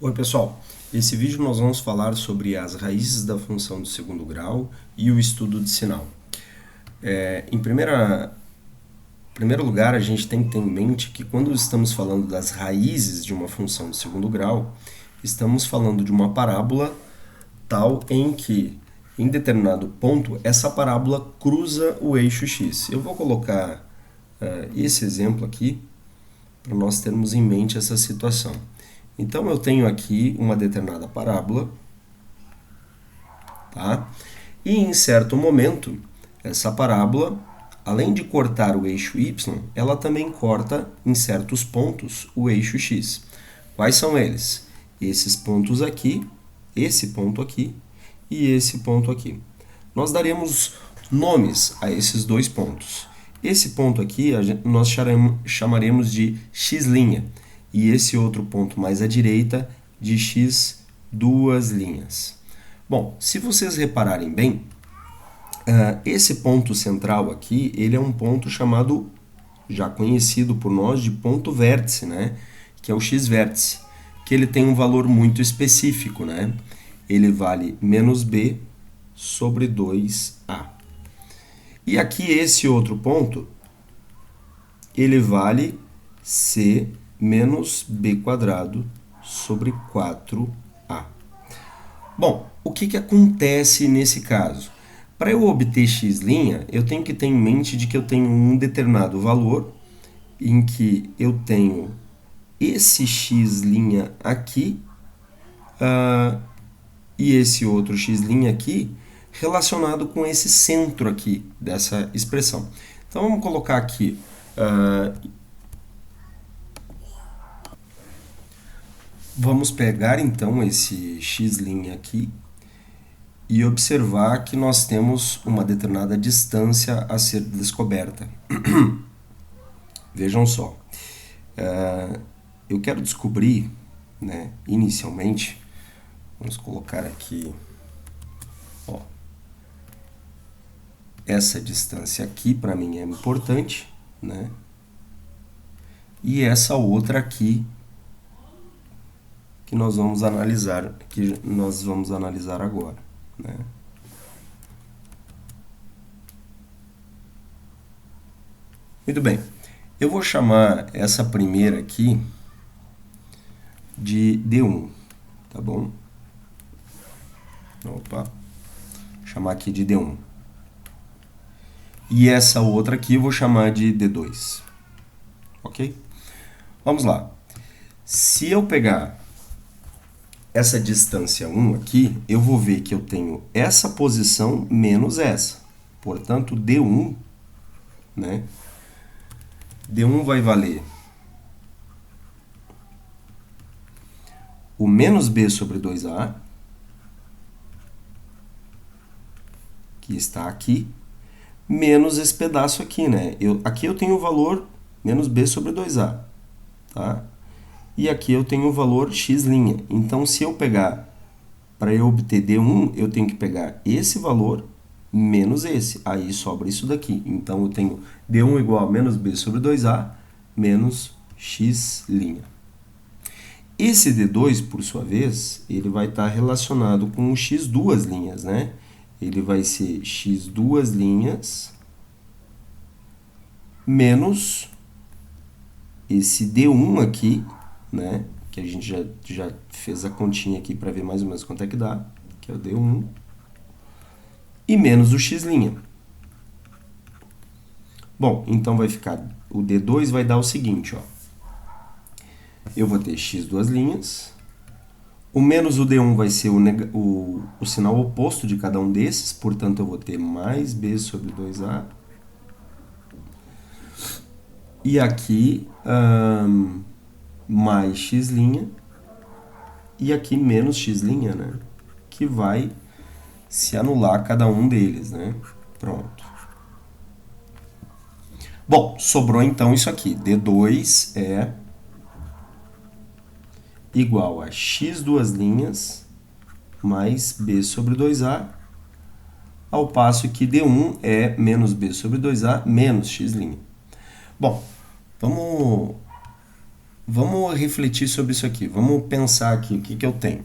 Oi Pessoal, esse vídeo nós vamos falar sobre as raízes da função de segundo grau e o estudo de sinal. Em primeiro lugar, a gente tem que ter em mente que quando estamos falando das raízes de uma função de segundo grau, estamos falando de uma parábola tal em que, em determinado ponto, essa parábola cruza o eixo x. Eu vou colocar esse exemplo aqui para nós termos em mente essa situação. Então, eu tenho aqui uma determinada parábola, tá? E em certo momento, essa parábola, além de cortar o eixo y, ela também corta em certos pontos o eixo x. Quais são eles? Esses pontos aqui, esse ponto aqui e esse ponto aqui. Nós daremos nomes a esses dois pontos. Esse ponto aqui nós chamaremos de x' e esse outro ponto mais à direita de x duas linhas. Bom, se vocês repararem bem, esse ponto central aqui, ele é um ponto chamado, já conhecido por nós, de ponto vértice, né? Que é o x-vértice, que ele tem um valor muito específico, né? Ele vale menos b sobre 2a. E aqui esse outro ponto, ele vale c menos b quadrado sobre 4a. Bom, o que acontece nesse caso? Para eu obter x', eu tenho que ter em mente de que eu tenho um determinado valor em que eu tenho esse x' aqui e esse outro x' aqui relacionado com esse centro aqui dessa expressão. Então, vamos colocar aqui vamos pegar então esse x' aqui e observar que nós temos uma determinada distância a ser descoberta. Vejam só, eu quero descobrir, né, inicialmente, vamos colocar aqui, ó, essa distância aqui para mim é importante, né? E essa outra aqui que nós vamos analisar agora, né? Muito bem. Eu vou chamar essa primeira aqui de D1, tá bom? Opa. Vou chamar aqui de D1. E essa outra aqui eu vou chamar de D2. Ok? Vamos lá. Se eu pegar essa distância 1 aqui, eu vou ver que eu tenho essa posição menos essa. Portanto, D1, né? D1 vai valer o menos b sobre 2a, que está aqui, menos esse pedaço aqui, né? Aqui eu tenho o valor menos b sobre 2a, tá? E aqui eu tenho o valor x'. Então, se eu pegar, para eu obter D1, eu tenho que pegar esse valor menos esse. Aí sobra isso daqui. Então, eu tenho D1 igual a menos b sobre 2a menos x'. Esse D2, por sua vez, ele vai estar relacionado com o x duas linhas, né? Ele vai ser x duas linhas menos esse D1 aqui, né? Que a gente já fez a continha aqui para ver mais ou menos quanto é que dá, que é o D1, e menos o x'. Bom, então vai ficar, o D2 vai dar o seguinte, ó. Eu vou ter x duas linhas, o menos o D1 vai ser o sinal oposto de cada um desses, portanto, eu vou ter mais b sobre 2a. E aqui, mais x', e aqui menos x', né? Que vai se anular cada um deles, né? Pronto. Bom, sobrou então isso aqui. D2 é igual a x duas linhas mais b sobre 2a, ao passo que D1 é menos b sobre 2a menos x'. Bom, vamos vamos refletir sobre isso aqui. Vamos pensar aqui o que, que eu tenho.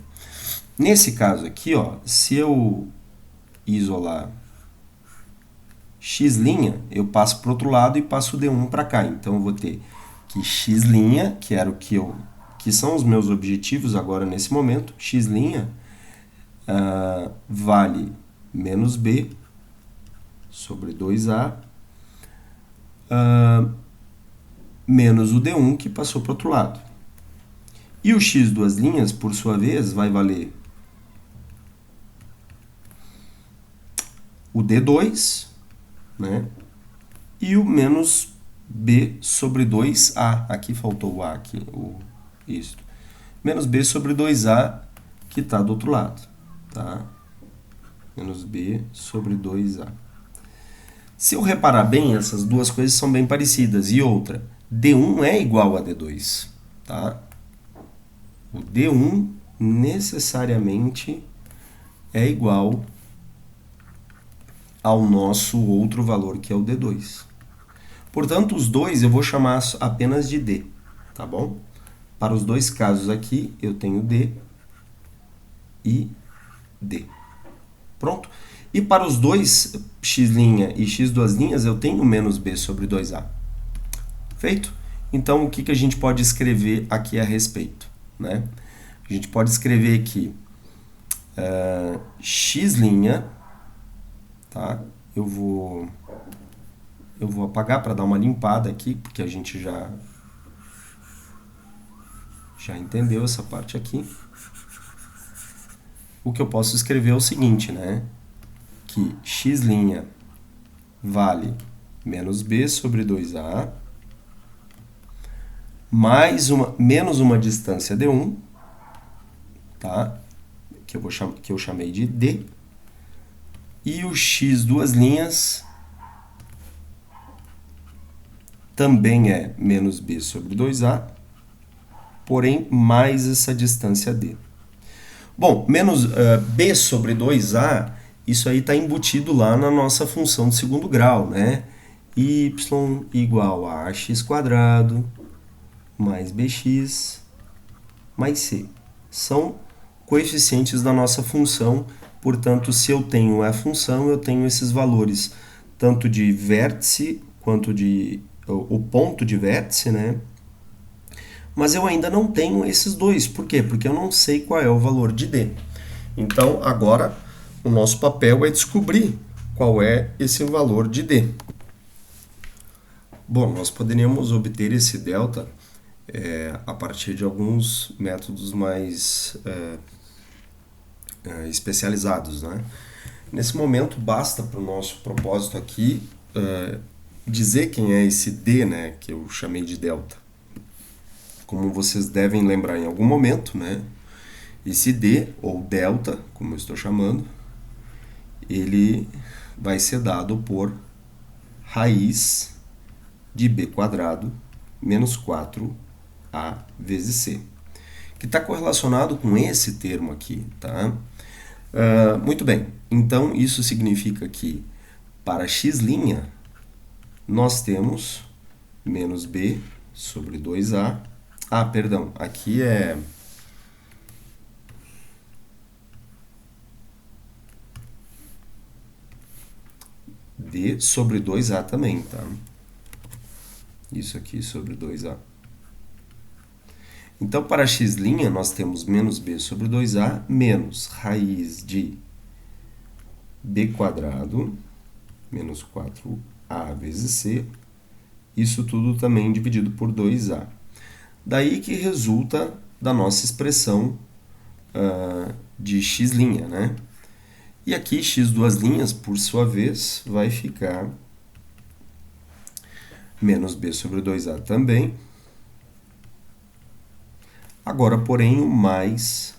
Nesse caso aqui, ó, se eu isolar x', eu passo para o outro lado e passo o D1 para cá. Então, eu vou ter que x', que era o que são os meus objetivos agora nesse momento, x' vale menos b sobre 2a menos o D1 que passou para o outro lado. E o x duas linhas, por sua vez, vai valer o D2, né? E o menos b sobre 2a. Aqui faltou o a, aqui, isso. Menos b sobre 2a, que está do outro lado. Tá? Menos b sobre 2a. Se eu reparar bem, essas duas coisas são bem parecidas. E outra, D1 é igual a D2. Tá? O D1 necessariamente é igual ao nosso outro valor, que é o D2. Portanto, os dois eu vou chamar apenas de D, tá bom? Para os dois casos aqui, eu tenho D e D. Pronto? E para os dois, x' e x duas linhas, eu tenho menos b sobre 2a. Feito? Então, o que, que a gente pode escrever aqui a respeito? Né? A gente pode escrever aqui x', tá? Eu vou apagar para dar uma limpada aqui, porque a gente já entendeu essa parte aqui. O que eu posso escrever é o seguinte, né? Que x' vale menos b sobre 2a menos uma distância d1, tá? Que eu chamei de d. E o x duas linhas também é menos b sobre 2a, porém mais essa distância d. Bom, menos b sobre 2a, isso aí está embutido lá na nossa função de segundo grau, né? Y igual a ax² mais bx mais c. São coeficientes da nossa função, portanto, se eu tenho a função, eu tenho esses valores, tanto de vértice quanto de o ponto de vértice, né? Mas eu ainda não tenho esses dois. Por quê? Porque eu não sei qual é o valor de D. Então, agora, o nosso papel é descobrir qual é esse valor de D. Bom, nós poderíamos obter esse delta a partir de alguns métodos mais especializados, né? Nesse momento, basta para o nosso propósito aqui dizer quem é esse D, né, que eu chamei de delta. Como vocês devem lembrar em algum momento, né, esse D, ou delta, como eu estou chamando, ele vai ser dado por raiz de b² menos 4a vezes c, que está correlacionado com esse termo aqui, tá? Muito bem, então isso significa que para x', nós temos menos b sobre 2a. Ah, perdão, aqui é d sobre 2a também, tá? Isso aqui sobre 2a. Então, para x', nós temos menos b sobre 2a menos raiz de b² menos 4a vezes c. Isso tudo também dividido por 2a. Daí que resulta da nossa expressão de x', né? E aqui, x duas linhas, por sua vez, vai ficar menos b sobre 2a também. Agora, porém, o mais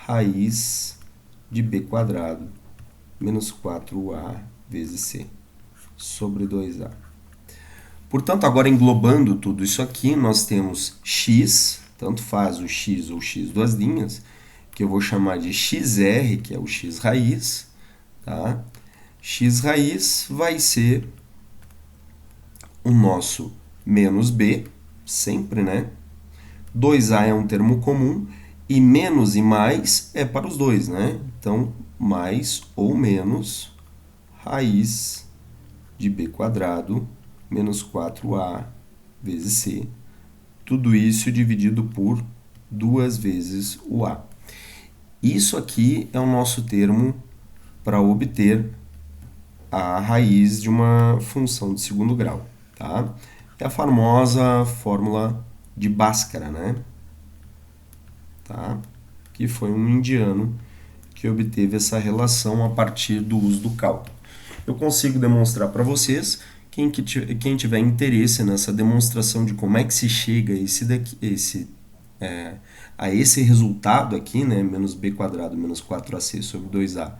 raiz de b² menos 4a vezes c sobre 2a. Portanto, agora englobando tudo isso aqui, nós temos x, tanto faz o x ou x duas linhas, que eu vou chamar de xr, que é o x raiz, tá? X raiz vai ser o nosso menos b, sempre, né? 2a é um termo comum, e menos e mais é para os dois, né? Então, mais ou menos raiz de b quadrado menos 4a vezes c. Tudo isso dividido por 2 vezes o a. Isso aqui é o nosso termo para obter a raiz de uma função de segundo grau, tá? É a famosa fórmula de Bhaskara, né? Tá? Que foi um indiano que obteve essa relação a partir do uso do cálculo. Eu consigo demonstrar para vocês, quem tiver interesse nessa demonstração de como é que se chega a esse resultado aqui, né, menos b quadrado menos 4ac sobre 2a,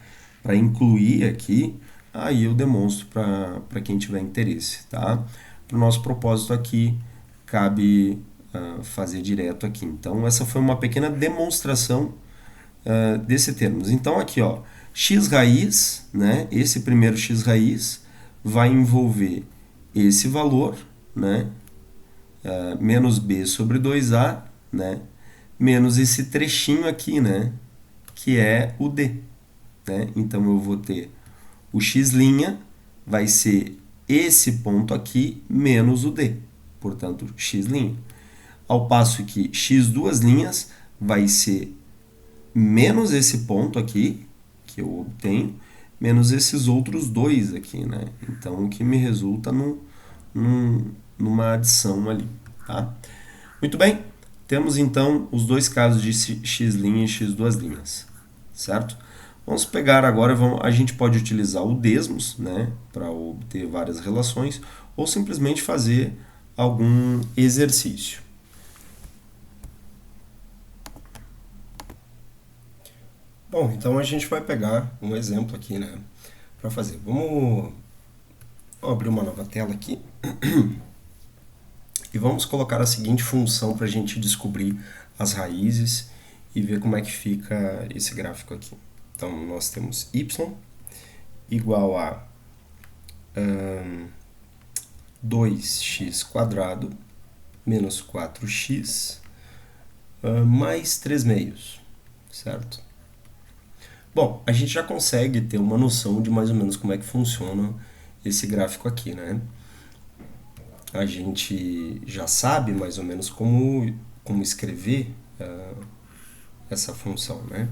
para incluir aqui, aí eu demonstro para quem tiver interesse, tá? Para o nosso propósito aqui, cabe fazer direto aqui. Então, essa foi uma pequena demonstração desse termos. Então, aqui, ó, x raiz, né, esse primeiro x raiz vai envolver esse valor, né, menos b sobre 2a, né, menos esse trechinho aqui, né, que é o d. Né? Então, eu vou ter o x' vai ser esse ponto aqui menos o d, portanto, x'. Ao passo que x duas linhas vai ser menos esse ponto aqui, que eu obtenho, menos esses outros dois aqui, né? Então, o que me resulta numa adição ali, tá? Muito bem, temos então os dois casos de x' e x duas linhas, certo? Vamos pegar agora, a gente pode utilizar o desmos, né, para obter várias relações, ou simplesmente fazer algum exercício. Bom, então a gente vai pegar um exemplo aqui, né, para fazer. Vamos abrir uma nova tela aqui e vamos colocar a seguinte função para a gente descobrir as raízes e ver como é que fica esse gráfico aqui. Então, nós temos y igual a 2x² menos 4x mais 3 meios, certo? Bom, a gente já consegue ter uma noção de mais ou menos como é que funciona esse gráfico aqui, né? A gente já sabe mais ou menos como escrever essa função, né?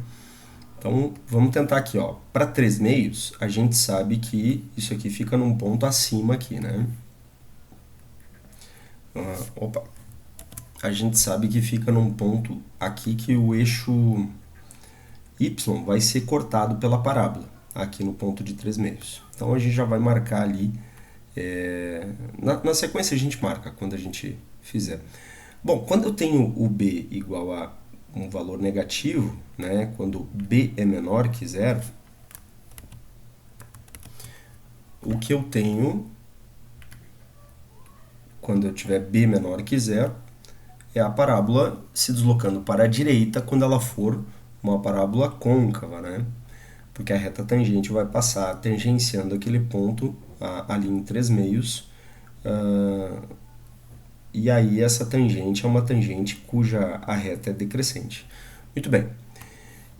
Então, vamos tentar aqui, ó. Para 3 meios, a gente sabe que isso aqui fica num ponto acima aqui, né? A gente sabe que fica num ponto aqui que o eixo y vai ser cortado pela parábola, aqui no ponto de 3 meios. Então, a gente já vai marcar ali. Na sequência, a gente marca quando a gente fizer. Bom, quando eu tenho o b igual a um valor negativo, né, quando b é menor que zero, o que eu tenho quando eu tiver b menor que zero é a parábola se deslocando para a direita quando ela for uma parábola côncava, né? Porque a reta tangente vai passar tangenciando aquele ponto ali em 3 meios, e aí essa tangente é uma tangente cuja a reta é decrescente. Muito bem.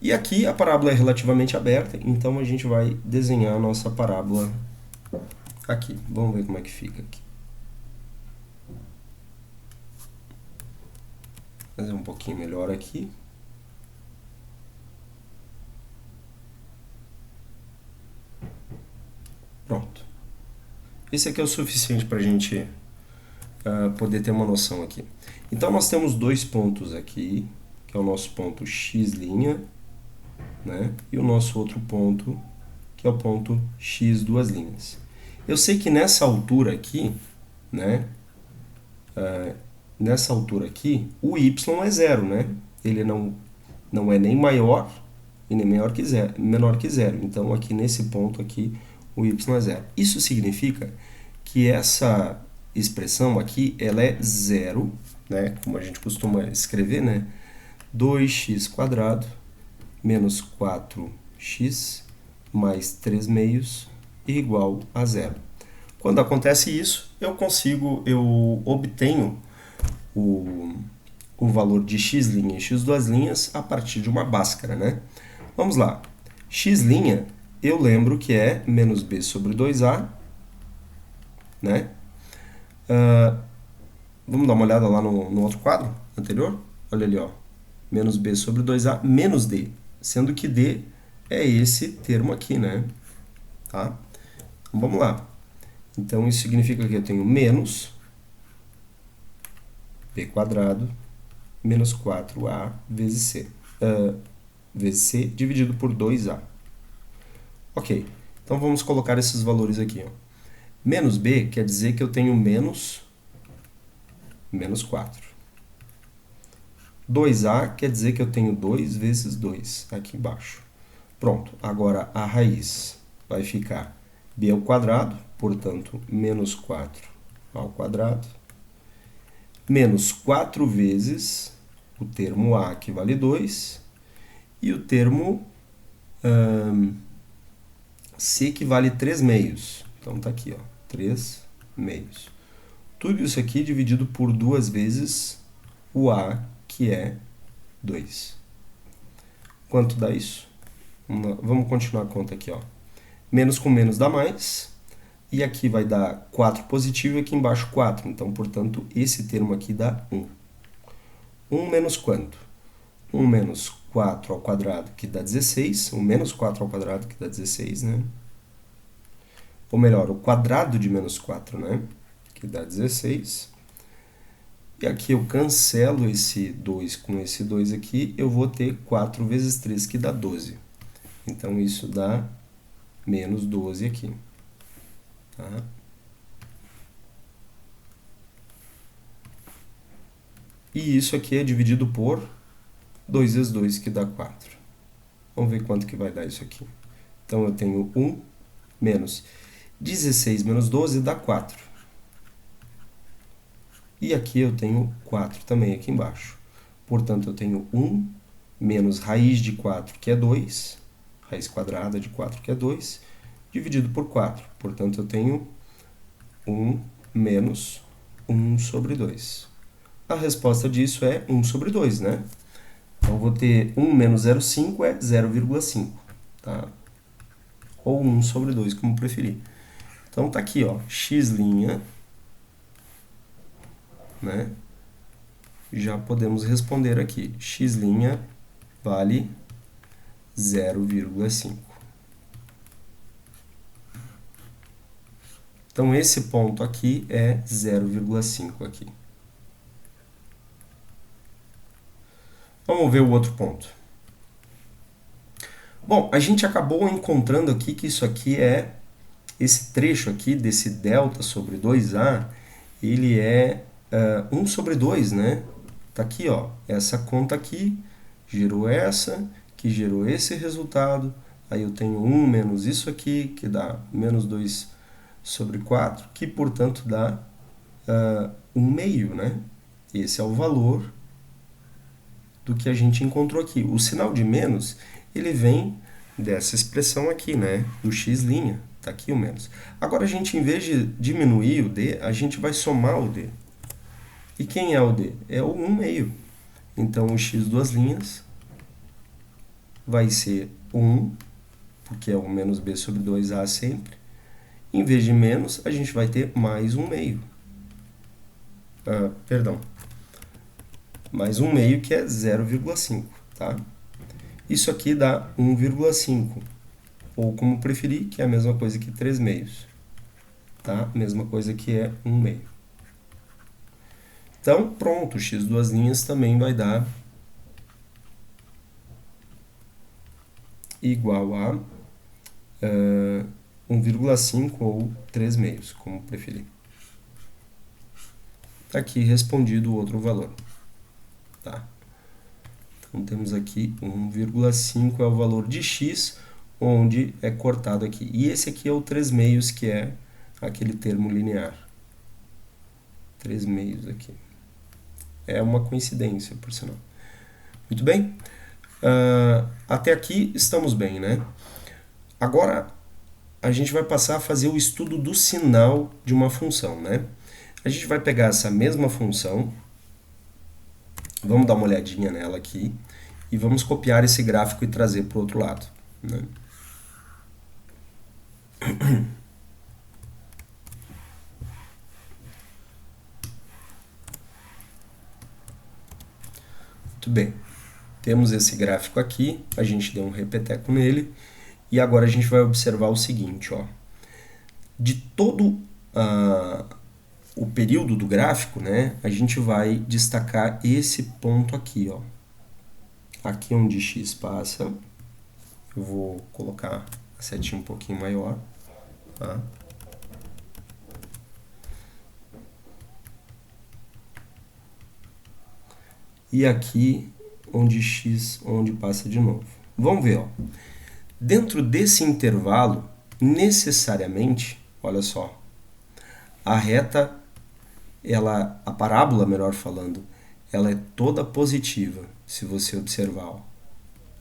E aqui a parábola é relativamente aberta, então a gente vai desenhar a nossa parábola aqui. Vamos ver como é que fica aqui. Fazer um pouquinho melhor aqui. Pronto. Esse aqui é o suficiente para a gente poder ter uma noção aqui. Então, nós temos dois pontos aqui, que é o nosso ponto x', né? E o nosso outro ponto, que é o ponto x duas linhas. Eu sei que nessa altura aqui, né? Nessa altura aqui, o y é zero, né? Ele não é nem maior e nem menor que zero. Então, aqui nesse ponto aqui, o y é zero. Isso significa que essa expressão aqui, ela é zero, né? Como a gente costuma escrever, né? 2x² menos 4x mais 3 meios igual a zero. Quando acontece isso, eu obtenho o valor de x' e x' a partir de uma báscara, né? Vamos lá. X' eu lembro que é menos b sobre 2a, né? Vamos dar uma olhada lá no outro quadro anterior? Olha ali, ó. Menos b sobre 2a menos d, sendo que d é esse termo aqui, né? Tá? Então, vamos lá. Então, isso significa que eu tenho menos b quadrado menos 4a vezes c dividido por 2a. Ok, então vamos colocar esses valores aqui. Ó. Menos b quer dizer que eu tenho menos 4. 2a quer dizer que eu tenho 2 vezes 2 aqui embaixo. Pronto, agora a raiz vai ficar b ao quadrado, portanto, menos 4 ao quadrado, menos 4 vezes o termo a, que vale 2, e o termo c, que vale 3 meios. Então, está aqui, ó, 3 meios. Tudo isso aqui dividido por 2 vezes o a, que é 2. Quanto dá isso? Vamos continuar a conta aqui, ó. Menos com menos dá mais. E aqui vai dar 4 positivo e aqui embaixo 4. Então, portanto, esse termo aqui dá 1. 1 menos quanto? 1 menos 4 ao quadrado, que dá 16. 1 menos 4 ao quadrado, que dá 16, né? Ou melhor, o quadrado de menos 4, né? Que dá 16. E aqui eu cancelo esse 2 com esse 2 aqui, eu vou ter 4 vezes 3, que dá 12. Então, isso dá menos 12 aqui. Tá? E isso aqui é dividido por 2 vezes 2, que dá 4. Vamos ver quanto que vai dar isso aqui. Então, eu tenho 1 menos 16 menos 12 dá 4. E aqui eu tenho 4 também aqui embaixo. Portanto, eu tenho 1 menos raiz de 4, que é 2, raiz quadrada de 4, que é 2, dividido por 4. Portanto, eu tenho 1 menos 1 sobre 2. A resposta disso é 1 sobre 2, né? Então, eu vou ter 1 menos 0,5 é 0,5, tá? Ou 1 sobre 2, como preferir. Então, tá aqui, ó, x', né? Já podemos responder aqui. X' vale 0,5. Então, esse ponto aqui é 0,5 aqui. Vamos ver o outro ponto. Bom, a gente acabou encontrando aqui que isso aqui é, esse trecho aqui desse delta sobre 2a, ele é 1 sobre 2, né? Tá aqui, ó, essa conta aqui gerou essa, que gerou esse resultado. Aí eu tenho 1 menos isso aqui, que dá menos 2 sobre 4, que, portanto, dá 1 meio, né? Esse é o valor do que a gente encontrou aqui. O sinal de menos, ele vem dessa expressão aqui, né? Do x'. Tá aqui o menos. Agora, a gente, em vez de diminuir o d, a gente vai somar o d. E quem é o d? É o 1 meio. Então, o x' vai ser 1, porque é o menos b sobre 2a sempre. Em vez de menos, a gente vai ter mais 1 meio. Mais 1 meio, que é 0,5, tá? Isso aqui dá 1,5, ou como preferir, que é a mesma coisa que 3 meios, tá? Mesma coisa que é 1 meio. Então, pronto, o x' também vai dar igual a 1,5 ou 3 meios, como preferir. Está aqui respondido o outro valor. Tá? Então, temos aqui 1,5 é o valor de x, onde é cortado aqui. E esse aqui é o 3 meios, que é aquele termo linear. 3 meios aqui. É uma coincidência, por sinal. Muito bem? Até aqui estamos bem, né? Agora, a gente vai passar a fazer o estudo do sinal de uma função, né? A gente vai pegar essa mesma função Vamos dar uma olhadinha nela aqui e vamos copiar esse gráfico e trazer para o outro lado, né? Muito bem. Temos esse gráfico aqui, a gente deu um repeteco nele e agora a gente vai observar o seguinte, ó. De todo o período do gráfico, né, a gente vai destacar esse ponto aqui, ó. Aqui onde x passa, eu vou colocar a setinha um pouquinho maior, tá? E aqui onde x, onde passa de novo. Vamos ver, ó. Dentro desse intervalo, necessariamente, olha só, a reta, a parábola, melhor falando, ela é toda positiva, se você observar, ó.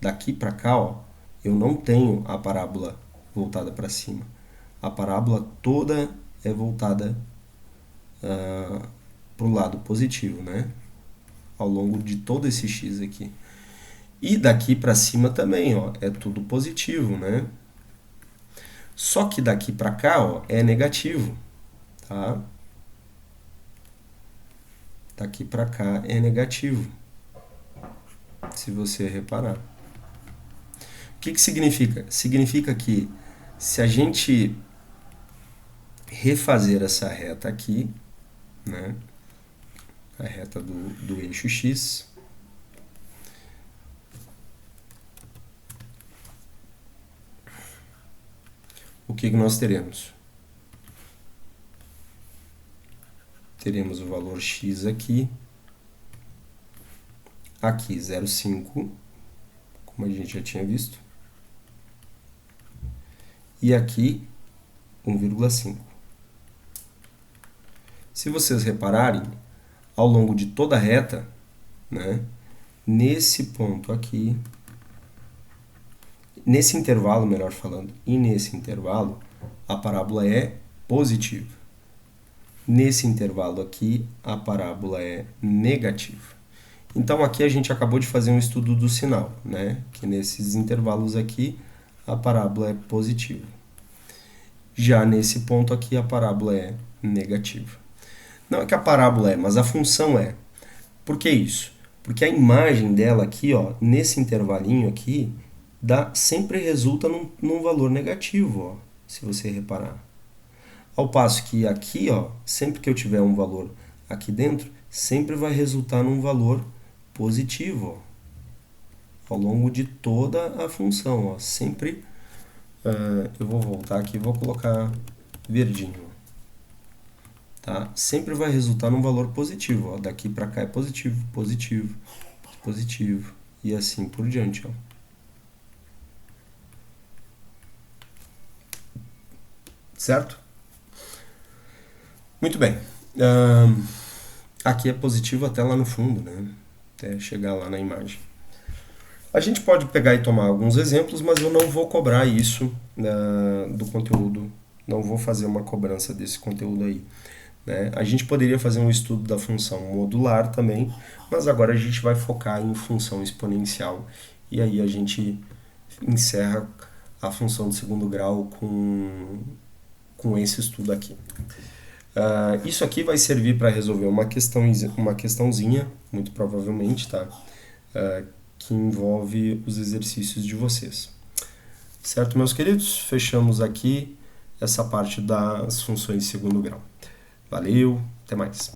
Daqui para cá, ó, eu não tenho a parábola voltada para cima. A parábola toda é voltada para o lado positivo, né? Ao longo de todo esse x aqui. E daqui para cima também, ó, é tudo positivo, né? Só que daqui para cá, ó, é negativo, tá? Daqui para cá é negativo, se você reparar. O que significa? Significa que se a gente refazer essa reta aqui, né? A reta do eixo x, o que nós teremos? Teremos o valor x aqui, 0,5, como a gente já tinha visto, e aqui 1,5. Se vocês repararem, ao longo de toda a reta, né, nesse ponto aqui, nesse intervalo, melhor falando, e nesse intervalo, a parábola é positiva. Nesse intervalo aqui, a parábola é negativa. Então, aqui a gente acabou de fazer um estudo do sinal, né? Que nesses intervalos aqui, a parábola é positiva. Já nesse ponto aqui, a parábola é negativa. Não é que a parábola é, mas a função é. Por que isso? Porque a imagem dela aqui, ó, nesse intervalinho aqui, sempre resulta num valor negativo, ó, se você reparar. Ao passo que aqui, ó, sempre que eu tiver um valor aqui dentro, sempre vai resultar num valor positivo, ó, ao longo de toda a função, ó, sempre. Eu vou voltar aqui e vou colocar verdinho. Tá? Sempre vai resultar num valor positivo. Ó. Daqui para cá é positivo, positivo, positivo. E assim por diante. Ó. Certo? Muito bem. Aqui é positivo até lá no fundo, né? Até chegar lá na imagem. A gente pode pegar e tomar alguns exemplos, mas eu não vou cobrar isso do conteúdo. Não vou fazer uma cobrança desse conteúdo aí. Né? A gente poderia fazer um estudo da função modular também, mas agora a gente vai focar em função exponencial. E aí a gente encerra a função de segundo grau com esse estudo aqui. Isso aqui vai servir para resolver uma questãozinha, muito provavelmente, tá? Que envolve os exercícios de vocês. Certo, meus queridos? Fechamos aqui essa parte das funções de segundo grau. Valeu, até mais.